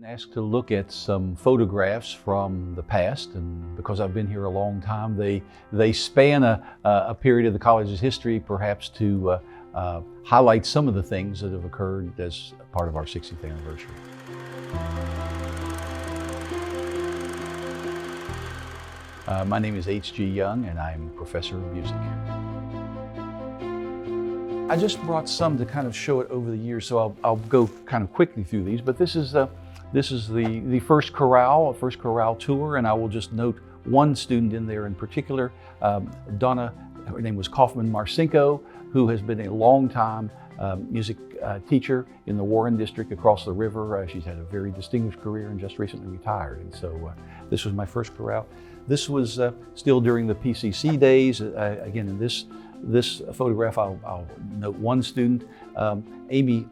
Been asked to look at some photographs from the past, and because I've been here a long time, they span a period of the college's history, perhaps to highlight some of the things that have occurred as part of our 60th anniversary. My name is H.G. Young, and I'm professor of music. I just brought some to kind of show it over the years, so I'll go kind of quickly through these, but this is the first chorale tour, and I will just note one student in there in particular, Donna, her name was Kaufman-Marcinko, who has been a long time music teacher in the Warren District across the river. She's had a very distinguished career and just recently retired, and so this was my first chorale. This was still during the PCC days. Again, in this photograph, I'll note one student. Amy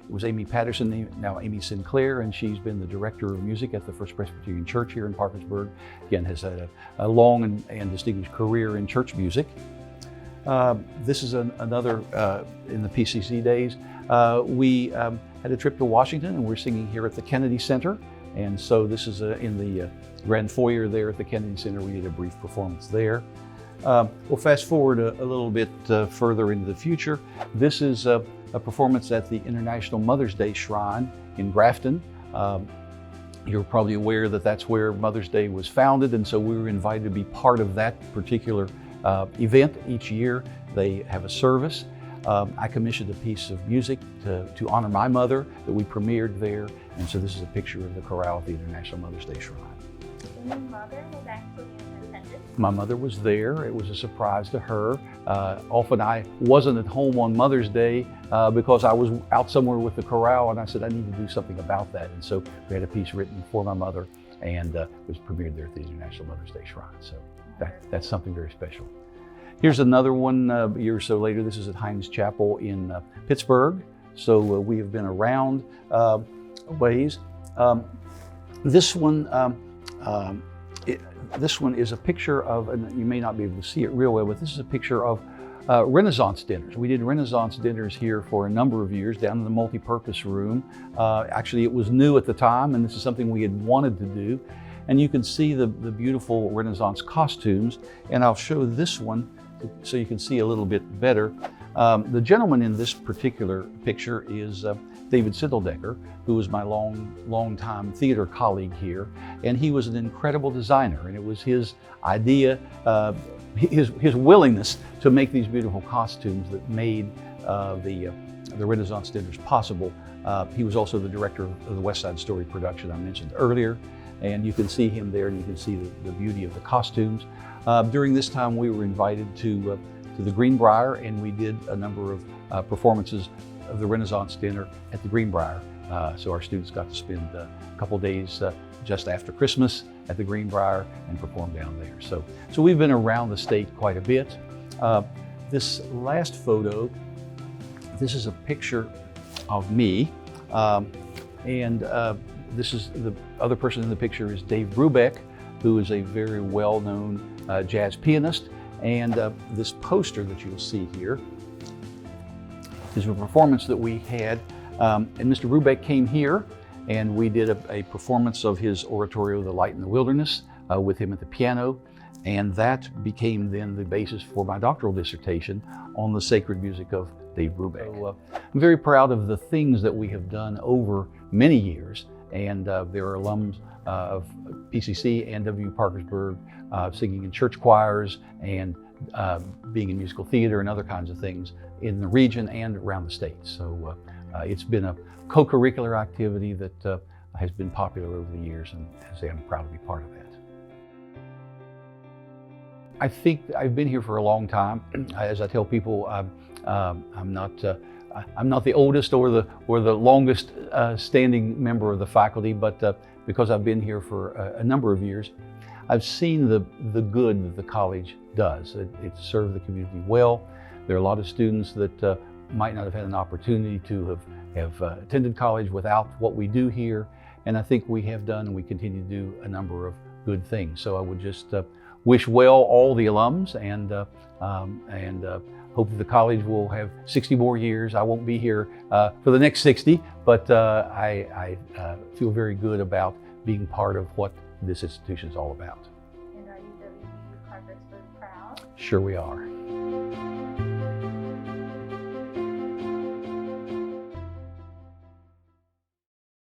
Patterson, now Amy Sinclair, and she's been the director of music at the First Presbyterian Church here in Parkersburg. Again, has had a long and distinguished career in church music. This is another in the PCC days. We had a trip to Washington, and we're singing here at the Kennedy Center. And so this is in the grand foyer there at the Kennedy Center. We did a brief performance there. We'll fast forward a little bit further into the future. This is a performance at the International Mother's Day Shrine in Grafton. You're probably aware that that's where Mother's Day was founded, and so we were invited to be part of that particular event. Each year they have a service. I commissioned a piece of music to honor my mother that we premiered there, and so this is a picture of the chorale at the International Mother's Day Shrine. Your mother was actually in attendance? My mother was there. It was a surprise to her. Often I wasn't at home on Mother's Day because I was out somewhere with the chorale, and I said I need to do something about that. And so we had a piece written for my mother, and it was premiered there at the International Mother's Day Shrine. So that's something very special. Here's another one a year or so later. This is at Hines Chapel in Pittsburgh. So we have been around ways. This one is a picture of, and you may not be able to see it real well, but this is a picture of Renaissance dinners. We did Renaissance dinners here for a number of years down in the multi-purpose room. Actually, it was new at the time, and this is something we had wanted to do. And you can see the beautiful Renaissance costumes, and I'll show this one so you can see a little bit better. The gentleman in this particular picture is David Sindel, who was my long-time theater colleague here, and he was an incredible designer, and it was his idea, his willingness to make these beautiful costumes that made the Renaissance dinners possible. He was also the director of the West Side Story production I mentioned earlier, and you can see him there, and you can see the beauty of the costumes. During this time, we were invited to the Greenbrier, and we did a number of performances of the Renaissance dinner at the Greenbrier. So our students got to spend a couple days just after Christmas at the Greenbrier and perform down there. So we've been around the state quite a bit. This last photo, this is a picture of me, and this is the other person in the picture is Dave Rubeck, who is a very well-known jazz pianist. And this poster that you'll see here is a performance that we had, and Mr. Rubeck came here, and we did a performance of his oratorio, The Light in the Wilderness, with him at the piano, and that became then the basis for my doctoral dissertation on the sacred music of Dave Rubeck. So, I'm very proud of the things that we have done over many years, and there are alums of PCC and WVUP Parkersburg singing in church choirs and being in musical theater and other kinds of things in the region and around the state. So it's been a co-curricular activity that has been popular over the years, and I say I'm proud to be part of that. I think I've been here for a long time. As I tell people, I'm not the oldest or the longest standing member of the faculty, but because I've been here for a number of years, I've seen the good that the college does. It served the community well. There are a lot of students that might not have had an opportunity to have attended college without what we do here, and I think we have done and we continue to do a number of good things. So I would just wish well all the alums and hope that the college will have 60 more years. I won't be here for the next 60, but I feel very good about being part of what this institution is all about. And are you WVU Parkersburg proud? Sure we are.